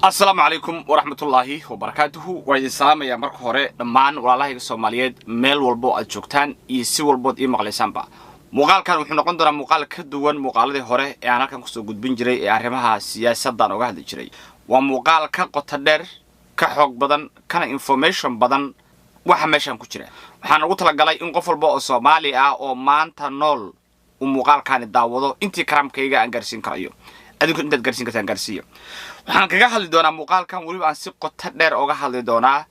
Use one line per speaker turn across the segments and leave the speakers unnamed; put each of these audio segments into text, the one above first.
السلام عليكم ورحمة الله وبركاته. وإذا سلام يا مرك هراء دمان والله الصوماليات ميل والبو الجوكتان يسوي والبود مغلسان با مقال كان وحنا قندنا مقال كدوان مقال ده هراء يعني كان قصو جود بنجري أعرفها سياسة دان وجهد جري ومقال كقطدر كحق بدن كان information بدن وحمشان كشري وحنا قلت لك جلاي إن قفل بو الصومالي أو مان تنول ومقال كان الدعوة أنت كرام كيجا أنجرسين كرايو أديك أنت تجرسين كتان جرسية waxaan kaga hadli doonaa muuqaalkan waliba aan si qoto dheer uga hadli doonaa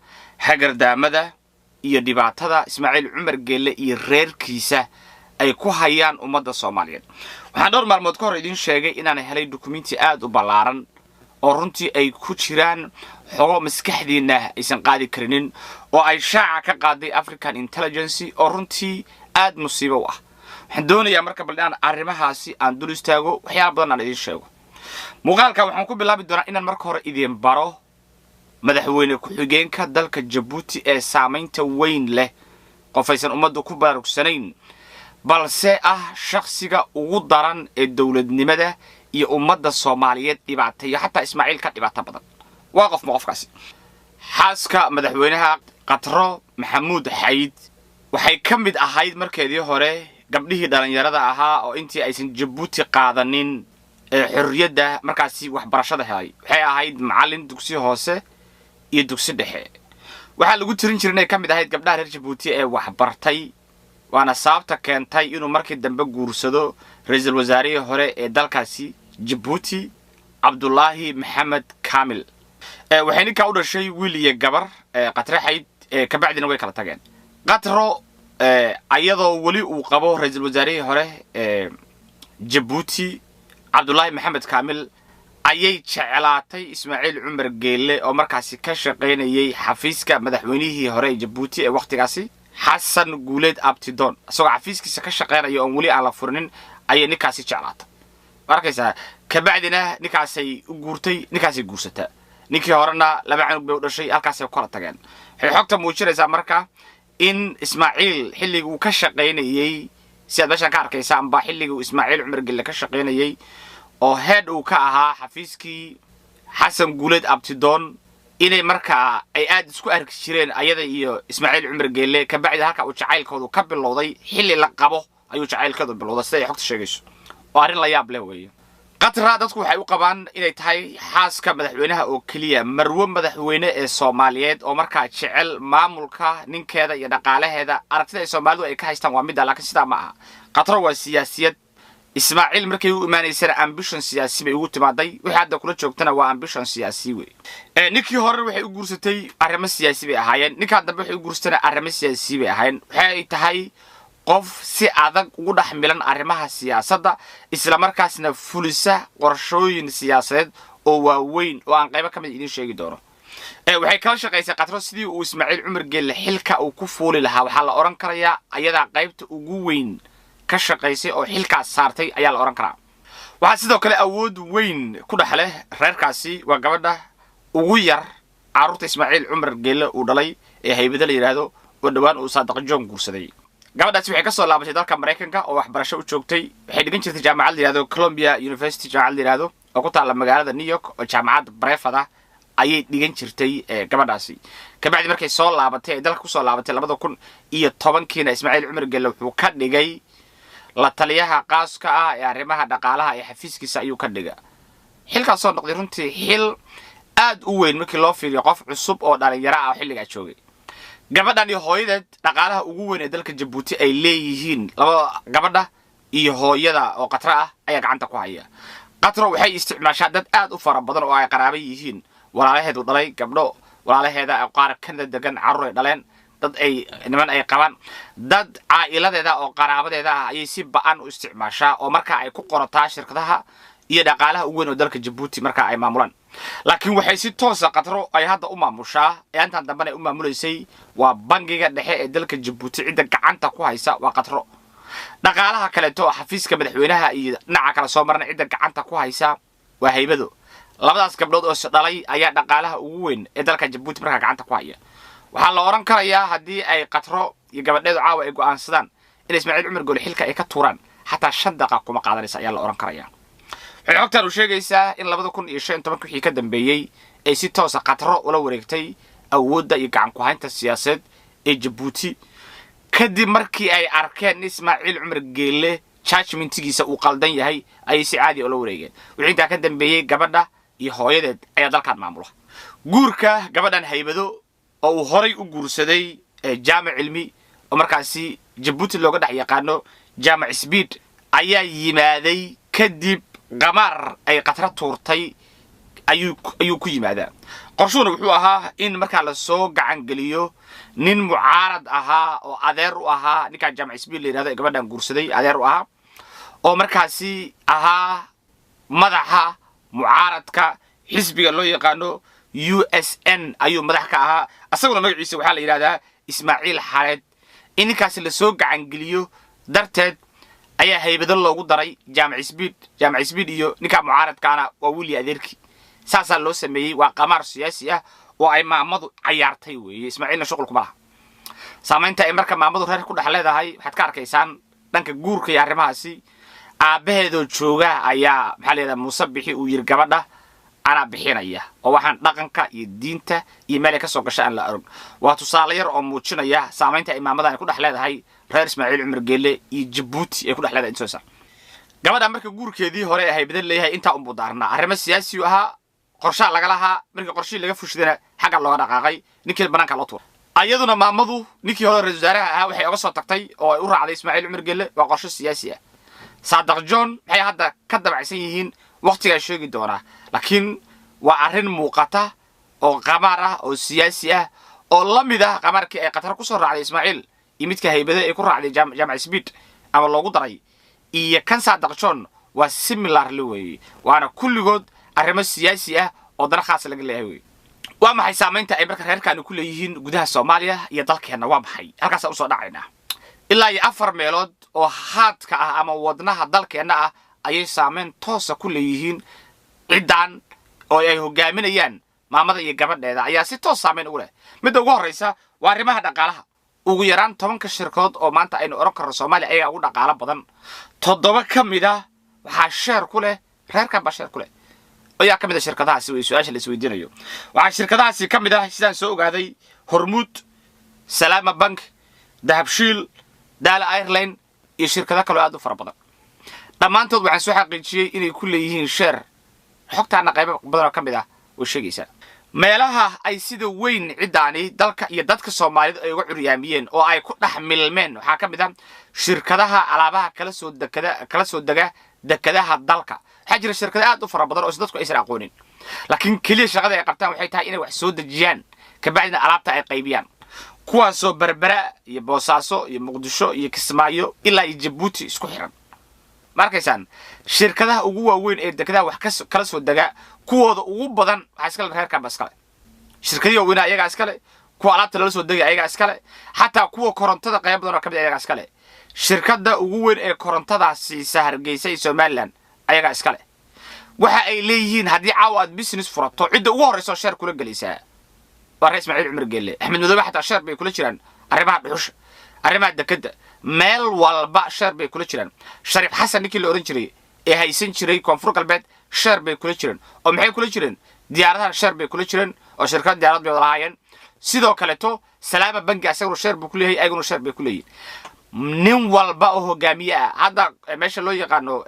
hagardaamada iyo dhibaatada Ismaaciil Cumar Geelle iyo reerkiisa ay ku hayaan ummadda Soomaaliyeed waxaan dhowr maalmood ka hor idin sheegay inaan helay dokumenti aad u ballaaran oo runtii ay ku jiraan xogo maskaxdiina aysan qaadi karinin oo ay shaaca ka qaaday African Intelligence oo runtii aad musiibo ah waxaan doonayaa marka baldaan arrimahaasi aan dul istaago waxyaabo badan aan idin sheego muuqaalka waxaan ku bilaabi doonaa inaan marka hore idin baro madaxweyne ku-xigeenka dalka Djibouti ee saameynta weyn leh qofaysan ummaddu ku bararugsanayn balse ah shakhsiga ugu daran ee dawladnimada iyo ummadda Soomaaliyeed dhibaatay xataa Ismaaciil ka dhibaato badan waa qofkaasi xaaska madaxweynaha Qatro Maxamuud Xayd waxay ka mid ahayd markeedii hore gabdhihii dhalinyarada ahaa oo intii aysan Djibouti qaadanin xurriyada markaasi waxbarashada helay waxay ahayd macallin dugsi hoose iyo dugsi dhexe waxa lagu tirin jiray inay ka mid ahayd gabdhaha reer Djibouti ee waxbartay waana sababta keentay inuu markii dambe guursado ra'iisul wasaarihii hore ee dalkaasi Djibouti Abdullahi Maxamed Kamil waxayna ka u dhashay wiil iyo gabar Qatro Xayd ka bacdina way kala tageen Qatro ayadoo wali uu qabo ra'iisul wasaarihii hore Djibouti Abdullahi Maxamed Kamil ayay jeclaatay Ismaaciil Cumar Geelle oo markaasi ka shaqeynayay xafiiska madaxweynihii hore ee Djibouti ee waqtigaasi Xasan Guuleed Abtidoon asoo xafiiskiisa ka shaqeynaya oo wali aan la furnin ayay ninkaasi jeclaatay markaysa ka bacdina ninkaasay u guurtay ninkaasay guursata ninkii horena laba canug bay u dhashay halkaasay kala tageen waxay xogta muujinaysaa marka in Ismaaciil xilliga uu ka shaqeynayay si aad meeshan ka arkaysaan baa xilliga Ismaaciil Cumar Geelle ka shaqeynayay oo head uu ka ahaa xafiiskii Xasan Guuleed Abtidoon inay markaa ay aad isku arki jireen ayada iyo Ismaaciil Cumar Geelle ka bacdi halka uu jacaylkoodu ka bilowday xilli la qabo ayuu jacaylkoodu bilowday sida ay xogta sheegayso oo arrin la yaab leh weeye Qatra dadku waxay u qabaan inay tahay xaaska madaxweynaha oo kaliya marwo madaxweyne ee Soomaaliyeed oo markaa jecel maamulka ninkeeda iyo dhaqaalaheeda aragtida ay Soomaalidu ay ka haystaan waa mid laakiin sida ma aha Qatra waa siyaasiyad Ismaaciil markay u imaanaysay ambition siyaasi bay ugu timaaday wixii hadda kula joogtana waa ambition siyaasi weey ninkii hore waxay u guursatay arrimo siyaasi bay ahaayeen ninka dambe waxay u guursatay arrimo siyaasi bay ahaayeen waxay tahay qof si adag ugu dhaxmilan arrimaha siyaasadda isla markaasna fulisa qorshooyin siyaasadeed oo waaweyn oo aan qayb ka mid idin sheegi doono waxay kala shaqaysay Qatro sidii uu Ismaaciil Cumar Geelle xilka uu ku fuuli lahaa waxa la oran karayaa ayada qaybta ugu weyn ka shaqaysay oo xilkaas saartay ayaa la oran karaa waxa sidoo kale awood weyn ku dhaxlay reerkaasi waa gabadha ugu yar carruurta Ismaaciil Cumar Geelle uu dhalay ee haybada la yiraahdo oo dhawaan uu Saadiq Joon guursaday gabadhaasi waxay ka soo laabatay dalka Mareykanka oo waxbarasho u joogtay waxay dhigan jirtay jaamacad la yiraahdo Columbia University jaamacad la yiraahdo oo ku taala magaalada New York oo jaamacad Brefada ayay dhigan jirtay gabadhaasi ka bacdi markay soo laabatay dalka ku soo laabatay 2010kiina Ismaaciil Cumar Geelle wuxuu ka dhigay la taliyaha qaaska ah ee arrimaha dhaqaalaha ee xafiiskiisa ayuu ka dhigay xilkaas soo noqday runtii xil aad u weyn markii loo fiiriyo qof cusub oo dhalinyaro ah xilliga joogay gabadhan iyo hooyadeed dhaqaalaha ugu weyn ee dalka Djibouti ay leeyihiin laba gabadha iyo hooyada oo Qatra ah ayaa gacanta ku haya Qatra waxay isticmaashaa dad aad u fara badan oo ay qaraabo yihiin walaalaheedu dhalay gabdho walaalaheeda qaar ka degan carruur ay dhaleen dad ay niman ay qabaan dad caailadeeda oo qaraabadeeda ah ayay si ba'an u isticmaashaa oo marka ay ku qorataa shirkadaha iyo dhaqaalaha ugu weyn oo dalka Djibouti marka ay maamulaan laakiin waxay si toos ah Qatro ay hadda u maamushaa intaan dambe ay u maamuleysay waa bangiga dhexe ee dalka Djibouti cid gacanta ku haysa waa Qatro dhaqaalaha kale oo xafiiska madaxweynaha iyo dhinaca kala soo marna cid gacanta ku haysa waa haybado labadaas gabdhood oo dhalay ayaa dhaqaalaha ugu weyn ee dalka Djibouti marka gacanta ku haya waxa la oran karayaa hadii ay Qatro iyo gabadheedu caawa ay go'aansadaan in Ismaaciil Cumar Geelle xilka ay ka tuuraan xataa 5 daqiiqo kuma qaadanaysa ayaa la oran karayaa xogtan uu sheegaysaa in 2015 wixii ka dambeeyay ay si toos ah Qatar ula wareegtay awoodda iyo gacan ku haynta siyaasadeed ee Djibouti kadib markii ay arkeen Ismaaciil Cumar Geelle judgmentigiisa uu qaldan yahay ay si caadi ula wareegeen wixii inta ka dambeeyay gabadha iyo hooyadeed ayaa dalkan maamula guurka gabadhan haybado oo uu horay u guursaday jaamac cilmi oo markaasi Djibouti looga dhax yaqaano jaamac speed ayaa yimaaday kadib qamar ay Qatar tuurtay ayuu ku yimaadaa qorshuuna wuxuu ahaa in marka la soo gacan galiyo nin mucaarad ahaa oo adeer u ahaa ninka jaamac speed leeyahay gabadhan guursaday adeer u ahaa oo markaasi ahaa madaxa mucaaradka xisbiga loo yaqaano USN ayuu madax ka ahaa asaguna magaciisa waxa la yiraahdaa Ismaaciil Xareed in ninkaas la soo gacan galiyo darteed ayaa haybado loogu daray jaamac speed iyo ninka mucaaradkaana waa wili adeerki saasa loo sameeyay waa qamar siyaasi ah oo ay maamadu ciyaartay weeye Ismaaciilna shaqul kuma laha saamaynta ay marka maamadu reer ku dhaxleedahay waxaad ka arkaysaan dhanka guurka iyo arrimahaasi aabaheedo jooga ayaa maxaa leeyahay Muusabixi uu yiri gabadha ana bixinaya oo waxaan dhaqanka iyo diinta iyo meel ka soo gashay aan la arag waa tusaale yar oo muujinaya saamaynta imaamada ku dhaxleedahay reer Ismaaciil Cumar Geelle iyo Djibouti ay ku dhaxleedahay inta soo gabadha marka guurkeedii hore ay bedel leeyahay inta uu daarna arrimo siyaasi u ahaa qorshe laga lahaa markii qorshe laga fushidana xaga looga dhaqaaqay ninkii banaanka loo tuuray ayaduna maamadu ninkii hore ra'iisul wasaaraha ahaa waxay uga soo tagtay oo ay u raacday Ismaaciil Cumar Geelle waa qorshe siyaasi ah Saadaq John waxay hadda ka dabacsan yihiin waqtiga sheegi doona laakiin waa arrin muuqata oo qamar ah oo siyaasi ah oo la mid ah qamarkii ay Qatar ku soo raacday Ismaaciil imidka haybada ay ku raacday jaamac speed ama loogu daray iyo kan Saadaq John waa similar way waana kulligood arrimo siyaasi ah oo dal khaas laga leeyahay waa maxay saamaynta ay marka reerkan ku leeyihiin gudaha Soomaaliya iyo dalkeena waa maxay halkaas u soo dhacaynaa ilaa iyo 4 meelood oo haadka ah ama wadnaha dalkeena ah ayay saamayn toos ah ku leeyihiin ciidan oo ay hogaaminayaan maamada iyo gabadheeda ayaa si toos saamayn u leh mid ugu horeysa waa arrimaha dhaqaalaha ugu yaraan 10 shirkadood oo maanta aynu oran karno Soomaaliya ayaga ugu dhaqaala badan 7 kamid ah waxa share ku leh reerkan bashar ku leh ayaa kamid ah shirkadahaasi way su'aasha la isweydiinayo waxa shirkadahaasi kamid ah sidaan soo ogaaday Hormuud Salama Bank Dahabshiil Dala Airline iyo shirkado kale aad u fara badan dhamaantood waxaan soo xaqiijiyay inay ku leeyihiin share xogtaana qayb badan oo kamid ah oo sheegaysa meelaha ay sida weyn ciidaani dalka iyo dadka Soomaaliyeed ay uga curyaamiyeen oo ay ku dhaxmilmeen waxa kamid ah shirkadaha alaabaha kala soo dekadaha dalka waxa jira shirkado aad u fara badan oo dadku aysan aqoonin laakiin kaliya shaqada ay qabtaan waxay tahay inay wax soo dejiyaan ka bacdina alaabta ay qaybiyaan kuwaasoo Berbera iyo Boosaaso iyo Muqdisho iyo Kismaayo ilaa iyo Djibouti isku xiran markaysan shirkadaha ugu waaweyn ee dekadaha wax kala soo daga kuwooda ugu badan waxa iska la reerkan baskale shirkadiyo weyn ayaga iskale kuwa alaabta la soo dagay ayaga iskale hatta kuwa korontada qayb badan oo kamid ayaga iskale shirkada ugu weyn ee korontadaasi Hargeysa Somaliland ayaga iskale waxa ay leeyihiin hadii caawa business furato cid ugu horeyso share kula galaysa waa Ismaaciil Cumar Geelle Axmed Madoobe xataa share bay kula jiraan arrimaha dhuxusha arrimaha dekada meel walba share bay kula jiraan Sharif Xasan ninkii la oran jiray ee haysan jiray Koonfur Galbeed share bay kula jiraan oo maxay kula jireen diyaaradaha share bay kula jireen oo shirkad diyaarad bay lahaayeen sidoo kale to Salama Bank asagoo share buu ku leeyahay ayaguna share bay ku leeyihiin nin walba oo hogaamiya hadda meesha loo yaqaano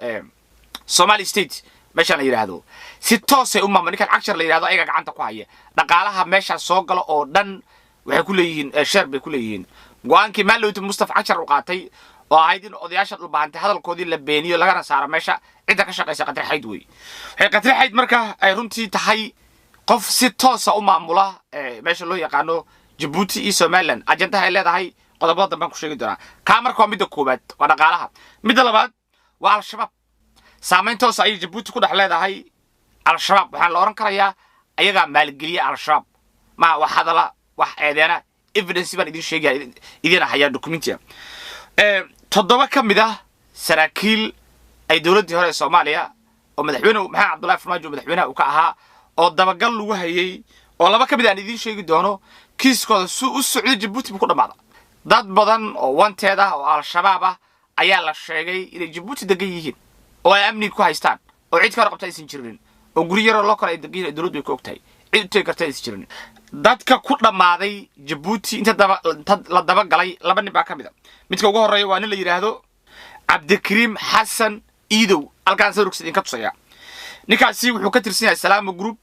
Somali State meesha la yiraahdo si toos ah u maamul ninka lacag la yiraahdo ayaga gacanta ku haya dhaqaalaha meesha soo galo oo dhan waxay ku leeyihiin share bay ku leeyihiin go'aankii Maalowti Mustafa Cashar u qaatay oo ahayd in odayaasha u baahantay hadalkoodii la beeniyo laga saaro meesha cid ka shaqeysa Qatar Xayd way waxay Qatar Xayd marka ay runtii tahay qof si toos ah u maamula meesha loo yaqaano Djibouti iyo Somaliland ajantaha ay leedahay qodobada dambe ku sheegi doona ka marka mid koobaad waa dhaqaalaha mid labaad waa al-shabaab saamayn toos ay Djibouti ku dhaxleedahay al-shabaab waxaan la oran karayaa ayaga maalgeliya al-shabaab ma waxa dala wax eedeena evidence baan idin sheegay idina hayaan documentiga 7 kamid ah saraakiil ay dawladda hore Soomaaliya oo madaxweyne Maxamed Cabdullaahi Farmaajo madaxweynaha uu ka ahaa oo dabagal lagu hayay oo 2 kamid aan idin sheegi doono kiiskooda u socday Djibouti ku dhamaada dad badan oo wanteeda oo al-shabaab ah ayaa la sheegay inay Djibouti degan yihiin oo ay amni ku haystaan oo cid ka qabta aysan jirin oo guri yar loo kala ay degan dawladdu ku ogtahay cid tay kartay aysan jirin dadka ku dhamaaday Djibouti inta la daba galay laba nin baa kamid ah midka ugu horeeya waa nin la yiraahdo Abdikrim Hassan Iidow halkaan sawirkiisa idinka tusaya ninkaasi wuxuu ka tirsan yahay Salaamo Group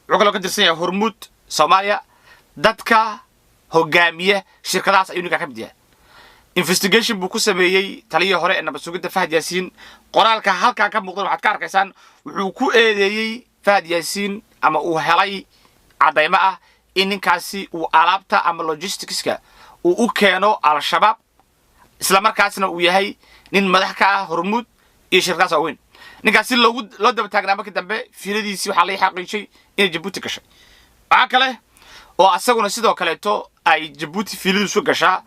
wuxuu kale ka tirsan yahay Hormuud Soomaaliya dadka hogaamiye shirkadaas ayuu ninka ka mid yahay investigation buu ku sameeyay taliye hore ee nabad sugidda Fahad Yaasiin qoraalka halkaan ka muuqdo waxaad ka arkaysaan wuxuu ku eedeeyay Fahad Yaasiin ama uu helay cadaymo ah in ninkaasi uu alaabta ama logisticska uu u keeno al-shabaab isla markaasna uu yahay nin madax ka ah Hormuud iyo shirkadaas weyn ninkaasi loo daba taagnaa markii dambe fiiladiisi waxa la xaqiijiyay in Djibouti gashay waxa kale oo asaguna sidoo kaleeto ay Djibouti fiiladiisu gashaa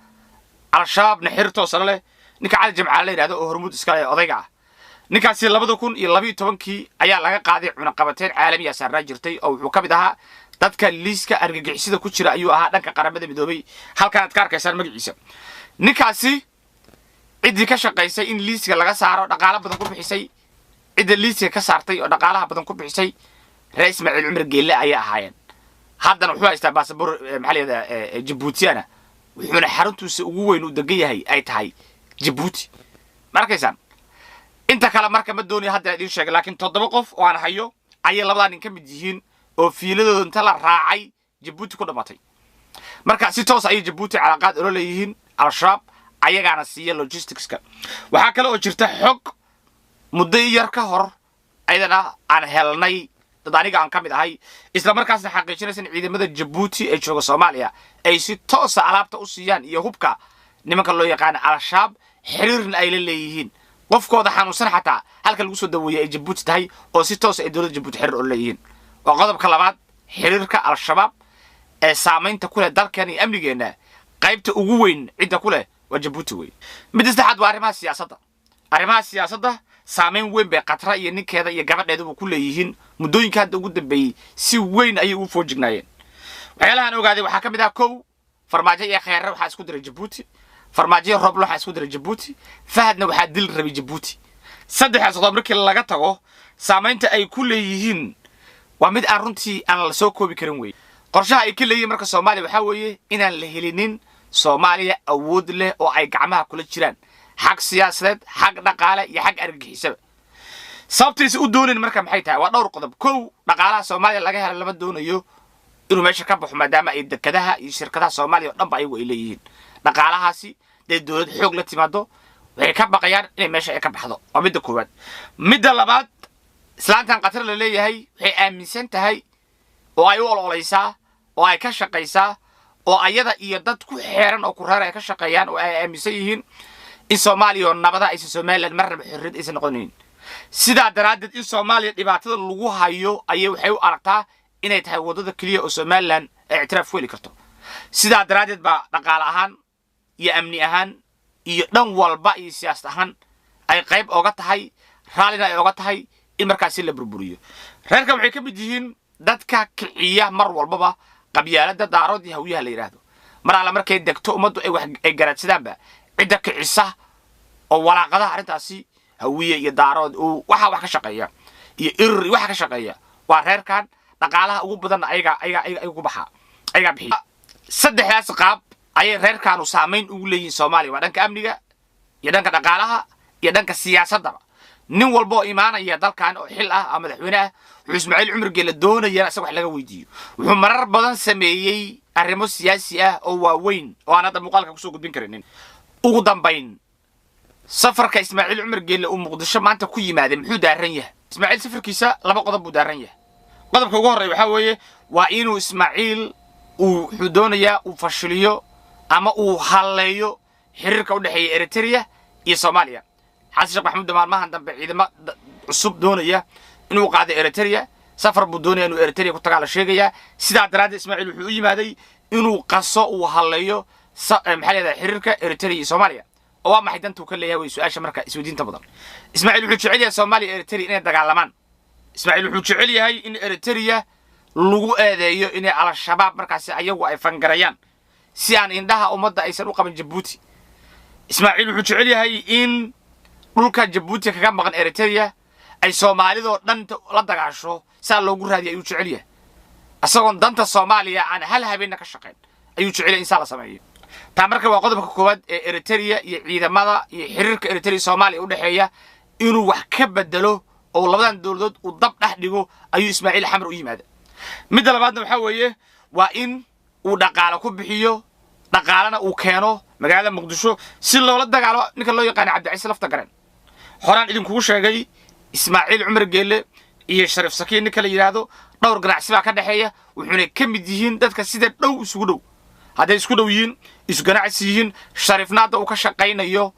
al-shabaab naxirto sare ninka cali jamcaale la yiraahdo oo Hormuud iska leh odayga ah ninkaasi 2012 ayaa laga qaaday cunaqabateyn caalami ah saaraa jirtay oo wuxuu ka mid ahaa dadka liiska argagixisada ku jira ayuu ahaa dhanka qaramada midoobay halkaan aad ka arkaysaan magaciisa ninkaasi cidii ka shaqaysay in liiska laga saaro dhaqaale badan ku bixisay cid liiska ka saartay oo dhaqaalaha badan ku bixisay Ra'iis Ismaaciil Cumar Geelle ayaa ahaayeen haddana wuxuu haystaa baasaboor maxaliyada Djiboutiana wuxuuna xaruntiisa ugu weyn u degan yahay ay tahay Djibouti markaysaan inta kala marka ma doonay hadda idin sheegay laakiin 7 qof oo aan hayo ay labada nin ka mid yihiin oo fiiladooda inta la raacay Djibouti ku dhamatay marka si toos ay Djibouti calaaqad u leeyihiin al-shabaab ayagana siiya logisticska waxa kale oo jirta xog muddo yar ka hor ayadana aan helnay dad aniga aan kamid ahay isla markaasna xaqiijinaysan ciidamada Djibouti ee jooga Soomaaliya ay si toos ah alaabta u siiyaan iyo hubka nimanka loo yaqaan al-shabaab xiriirna ay leeyihiin qofkooda xanuunsan xataa halka lagu soo daweeyay Djibouti tahay oo si toos ah dawladda Djibouti xiriir u leeyihiin waa qodobka labaad xiriirka al-shabaab ee saameynta ku leh dalkan iyo amnigeena qaybta ugu weyn cidda ku leh waa Djibouti weey mid saddexaad waa arrimaha siyaasadda saameyn weyn bay Qatar iyo ninkeeda iyo gabadheedu ku leeyihiin muddooyinka hadda ugu dambeeyay si weyn ayay u foojignaayeen waxyaalahan ogaaday waxa kamid ah kow farmaajo iyo khayr waxa isku diray Djibouti farmaajo Roble waxa isku diray Djibouti Fahadna waxa dil rabay Djibouti saddexdaas qodob markii laga tago saameynta ay ku leeyihiin waa mid aan runtii aan la soo koobi karin weey qorshaha ay ka leeyihiin marka Soomaaliya waxa weeye inaan la helinin Soomaaliya awood leh oo ay gacmaha kula jiraan xaq siyaasadeed xaq dhaqaale iyo xaq argagixisada sababtiisa u doonin marka maxay tahay waa dhowr qodob kow dhaqaalaha Soomaaliya laga helo lama doonayo inuu meesha ka baxo maadaama ay dekadaha iyo shirkadaha Soomaaliya oo dhanba ayagu ay leeyihiin dhaqaalahaasi dawlad xoog la timaado waxay ka baqayaan inay meesha ay ka baxdo waa midda koowaad midda labaad islaantan Qatar la leeyahay waxay aaminsan tahay oo ay u ololeysaa oo ay ka shaqaysaa oo ayada iyo dad ku xeeran oo ku reer ay ka shaqeeyaan oo ay aaminsan yihiin in Soomaaliya nabada ay Soomaaliland marnaba xirrid aysan noqonin sida daraadad in Soomaaliya dhibaatada lagu hayo ayay waxay u aragtaa inay tahay wadada kaliya oo Soomaaliland ay ictiraaf weli karto sida daraadad ba dhaqaale ahaan iyo amni ahaan iyo dhan walba iyo siyaasad ahaan ay qayb oga tahay raalina ay oga tahay in markaas la burburiyo reerka waxay ka mid yihiin dadka kiciya mar walbaba qabyaalada daarood iyo hawiyaha la yiraahdo mar alla markay degto umadu ay garaadsidaanba cid kicisa oo walaaqadaha arintaasi hawiye iyo daarood oo waxa wax ka shaqeeya iyo ir waxa ka shaqeeya waa reerkan dhaqaalaha ugu badan ayaga ku baxa ayaga bixi saddexdaas qaab ay reerkan u saameyn ugu leeyihiin Soomaaliya waa dhanka amniga iyo dhanka dhaqaalaha iyo dhanka siyaasadda nin walba oo iimaanaya dalkan oo xil ah ama madaxweynaha wuxuu Ismaaciil Cumar Geelle doonaya asaga wax laga weydiiyo wuxuu marar badan sameeyay arrimo siyaasi ah oo waaweyn oo aan hadda muuqaalka ku soo gudbin karin ugu dambeyn safarka Ismaaciil Cumar Geelle oo Muqdisho maanta ku yimaadeen muxuu daaran yahay Ismaaciil safarkiisa laba qodob buu daaran yahay qodobka ugu horeeya waxa weeye waa inuu Ismaaciil uu doonaya uu fashiliyo ama uu haleeyo xiriirka u dhaxeeya Eritrea iyo Soomaaliya xasan sheekh maxamuud maalmahan dambe ciidamo cusub doonaya inuu qaado Eritrea safar buu doonaya inuu Eritrea ku tagaa sheegaya sida daraad Ismaaciil wuxuu u yimaaday inuu qaso uu haleeyo maxaliyada xiriirka Eritrea iyo Soomaaliya oo ma xidanta ka leeyahay su'aasha marka isweydiinta badan Ismaaciil wuxuu jecel yahay Soomaaliya Eritrea inay dagaalamaan Ismaaciil wuxuu jecel yahay in Eritrea lagu eedeeyo in al-shabaab markaas ayagu ay fangarayaan si aan indhaha umada aysan u qaban Djibouti Ismaaciil wuxuu jecel yahay in dhulka Djibouti kaga maqan Eritrea ay Soomaalidu danta la dagaasho saa loogu raadiyo ayuu jecel yahay asagoon danta Soomaaliya aan hal habeen ka shaqeyn ayuu jecel yahay in saa la sameeyo taa marka waa qodobka koowaad ee Eritrea iyo ciidamada iyo xiriirka Eritrea Soomaaliya u dhaxeeya inuu wax ka bedelo oo labadan dawladood u dab dhax dhigo ayuu Ismaaciil Xamar u yimaada mid labaadna waxa weeye waa in uu dhaqaale ku bixiyo dhaqaalana uu keeno magaalada Muqdisho si loola dagaalo ninka loo yaqaan Cabdicasiis Laftagareen horaan idinku sheegay Ismaaciil Cumar Geelle iyo Sharif Sakiin ninka la yiraahdo dhowr ganacsi baa ka dhaxeeya wuxuuna ka mid yihiin dadka sida dhow isugu dhow haday isku dhow yihiin isu ganacsi yihiin Sharifnaada uu ka shaqeynayo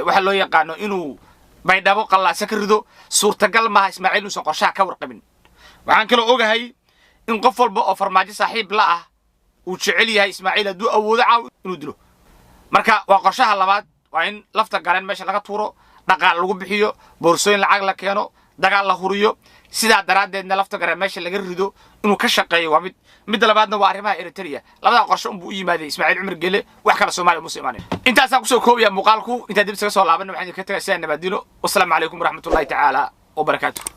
waxa loo yaqaan inuu baydhabo qalaasa ka rido suurtagal ma Ismaaciil uu soo qorshaha ka warqabin waxaan kale ogahay in qof walba oo farmaajo saaxiib la ah uu jecel yahay Ismaaciil haduu awoodo caaw inuu dilo marka waa qorshaha labaad waa in Laftagareen meesha laga tuuro dhaqaal lagu bixiyo boorsooyin lacag la keeno dagaal la huriyo sida daraadeedna Laftagareen meesha laga rido inuu ka shaqeeyo waa mid labaadna waa arrimaha Eritrea labada qorshe uu yimaaday Ismaaciil Cumar Geelle wax kala Soomaaliya muuse imaanay intaas aan ku soo koobiyaa muuqaalku inta dib isaga soo laaban waxaan ka tagay nabadino wasalaamu calaykum waraxmatullaahi tacaala wa barakaatuh